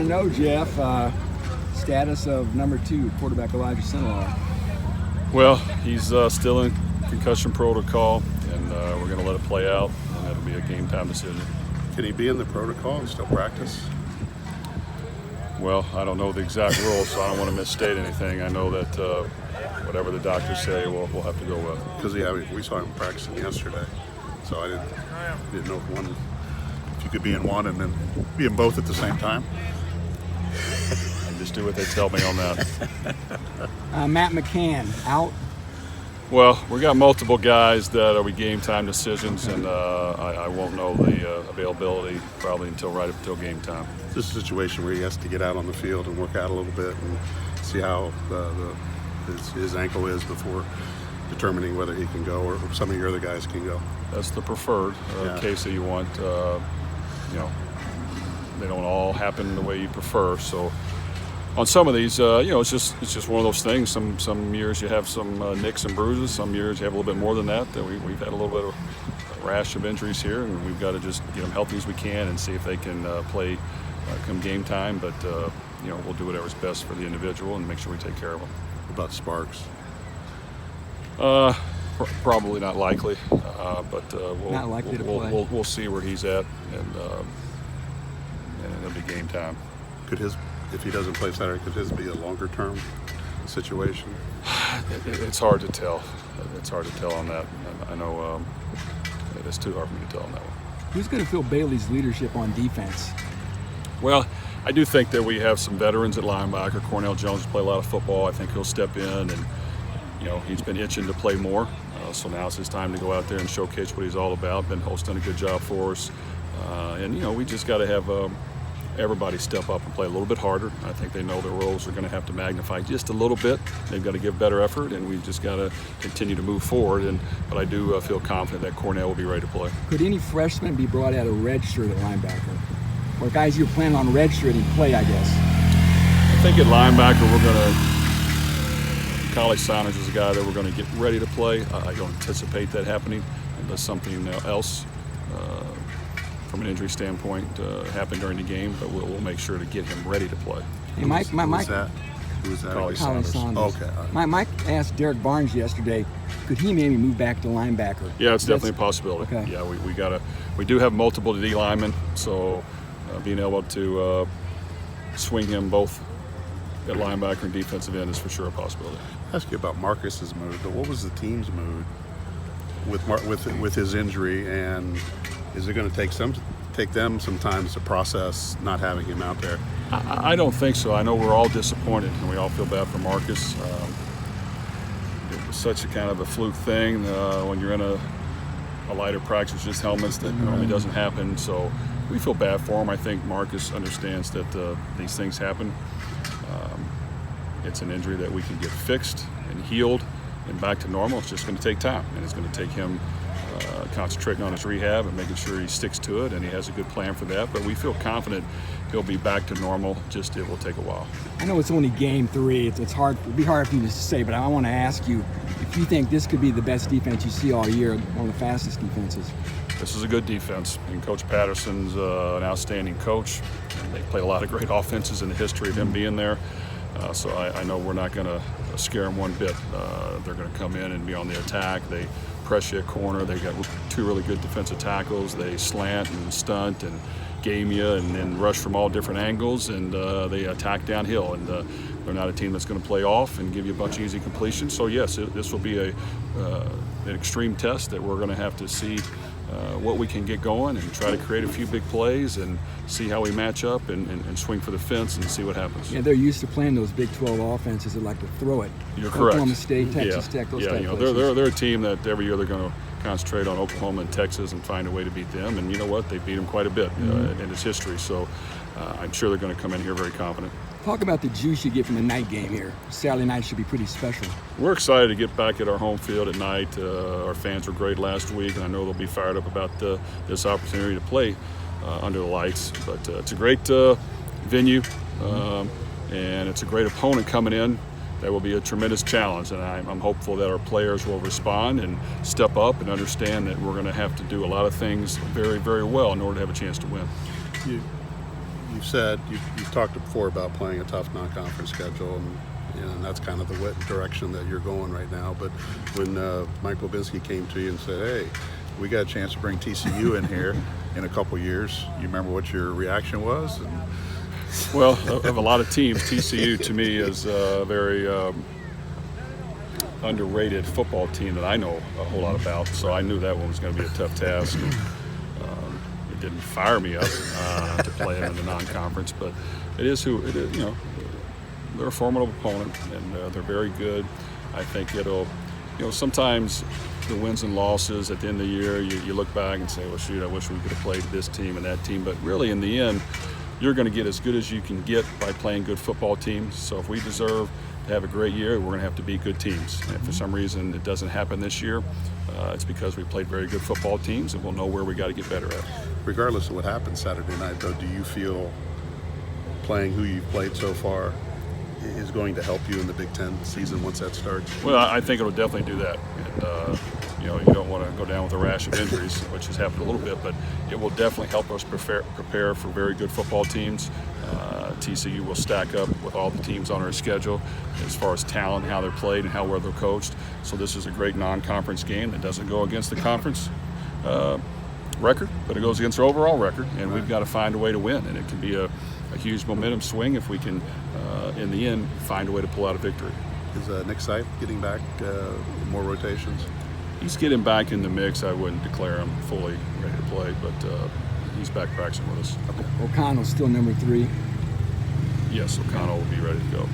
know, Jeff, status of number 2 quarterback Elijah Sinaloa. Well, he's still in concussion protocol, and we're going to let it play out, and it'll be a game time decision. Can he be in the protocol and still practice? Well, I don't know the exact rules, so I don't want to misstate anything. I know that whatever the doctors say, we'll have to go with. Because we saw him practicing yesterday, so I didn't know if you could be in one and then be in both at the same time. Just do what they tell me on that. Matt McCann out. Well, we got multiple guys that are game time decisions, and I won't know the availability probably right up until game time. This is a situation where he has to get out on the field and work out a little bit and see how his ankle is before determining whether he can go or some of your other guys can go. That's the preferred case that you want. They don't all happen the way you prefer. So on some of these, it's just one of those things. Some years you have some nicks and bruises. Some years you have a little bit more than that. We've had a little bit of a rash of injuries here, and we've got to just get them healthy as we can and see if they can play come game time. But we'll do whatever's best for the individual and make sure we take care of them. What about Sparks? Probably not likely, but we'll see where he's at, and it'll be game time. If he doesn't play Saturday, could his be a longer term situation? It's hard to tell. It's hard to tell on that. I know it's too hard for me to tell on that one. Who's going to fill Bailey's leadership on defense? Well, I do think that we have some veterans at linebacker. Cornell Jones has played a lot of football. I think he'll step in, and he's been itching to play more. So now it's his time to go out there and showcase what he's all about. Ben Holt's done a good job for us, and we just got to have everybody step up and play a little bit harder. I think they know their roles are going to have to magnify just a little bit. They've got to give better effort, and we've just got to continue to move forward. But I do feel confident that Cornell will be ready to play. Could any freshman be brought out of red shirt at linebacker? Or guys you're planning on red shirting play, I guess? I think at linebacker we're going to Collie Saunders is a guy that we're going to get ready to play. I don't anticipate that happening unless something else from an injury standpoint happened during the game, but we'll make sure to get him ready to play. Hey, Mike, Who's that? Collie Saunders. Okay. Mike asked Derek Barnes yesterday, could he maybe move back to linebacker? Yeah, it's definitely a possibility. Okay. Yeah, we do have multiple D linemen, so being able to swing him both at linebacker and defensive end is for sure a possibility. I'll ask you about Marcus's mood, but what was the team's mood with his injury, and is it going to take them some time to process not having him out there? I don't think so. I know we're all disappointed, and we all feel bad for Marcus. It was such a kind of a fluke thing when you're in a lighter practice, just helmets, that normally doesn't happen. So we feel bad for him. I think Marcus understands that these things happen. It's an injury that we can get fixed and healed and back to normal. It's just going to take time, and it's going to take him concentrating on his rehab and making sure he sticks to it, and he has a good plan for that. But we feel confident he'll be back to normal. Just it will take a while. I know it's only game 3. It's hard. It'd be hard for you to say, but I want to ask you if you think this could be the best defense you see all year, one of the fastest defenses. This is a good defense, and Coach Patterson's an outstanding coach. They've played a lot of great offenses in the history of him being there. So I know we're not going to scare them one bit. They're going to come in and be on the attack. They press you at corner. They've got 2 really good defensive tackles. They slant and stunt and game you and then rush from all different angles, and they attack downhill. And they're not a team that's going to play off and give you a bunch of easy completions. So yes, this will be an extreme test that we're going to have to see what we can get going and try to create a few big plays and see how we match up and swing for the fence and see what happens. Yeah, they're used to playing those Big 12 offenses that like to throw it. You're correct. Oklahoma State, Texas Tech, those type places. They're a team that every year they're going to concentrate on Oklahoma and Texas and find a way to beat them. And you know what? They beat them quite a bit in its history. So I'm sure they're going to come in here very confident. Talk about the juice you get from the night game here. Saturday night should be pretty special. We're excited to get back at our home field at night. Our fans were great last week, and I know they'll be fired up about this opportunity to play under the lights. But it's a great venue, and it's a great opponent coming in. That will be a tremendous challenge, and I'm hopeful that our players will respond and step up and understand that we're going to have to do a lot of things very, very well in order to have a chance to win. you've said you've talked before about playing a tough non-conference schedule, and that's kind of the direction that you're going right now. But when Mike Lubinski came to you and said, "Hey, we got a chance to bring TCU in here in a couple years," you remember what your reaction was? Well, of a lot of teams, TCU to me is a very underrated football team that I know a whole lot about. So I knew that one was going to be a tough task. It didn't fire me up to play them in the non-conference, but it is who it is. You know, they're a formidable opponent, and they're very good. I think it'll, sometimes the wins and losses at the end of the year, you look back and say, well, shoot, I wish we could have played this team and that team. But really, in the end, you're going to get as good as you can get by playing good football teams. So if we deserve to have a great year, we're going to have to beat good teams. And if for some reason it doesn't happen this year, it's because we played very good football teams, and we'll know where we got to get better at. Regardless of what happens Saturday night, though, do you feel playing who you've played so far is going to help you in the Big Ten season once that starts? Well, I think it'll definitely do that. And, you don't want to go down with a rash of injuries, which has happened a little bit, but it will definitely help us prepare for very good football teams. TCU will stack up with all the teams on our schedule as far as talent, how they're played, and how well they're coached. So this is a great non-conference game that doesn't go against the conference record, but it goes against our overall record, and we've got to find a way to win. And it can be a huge momentum swing if we can, in the end, find a way to pull out a victory. Is Nick Seif getting back more rotations? He's getting back in the mix. I wouldn't declare him fully ready to play, but he's back practicing with us. O'Connell's still number 3. Yes, O'Connell will be ready to go.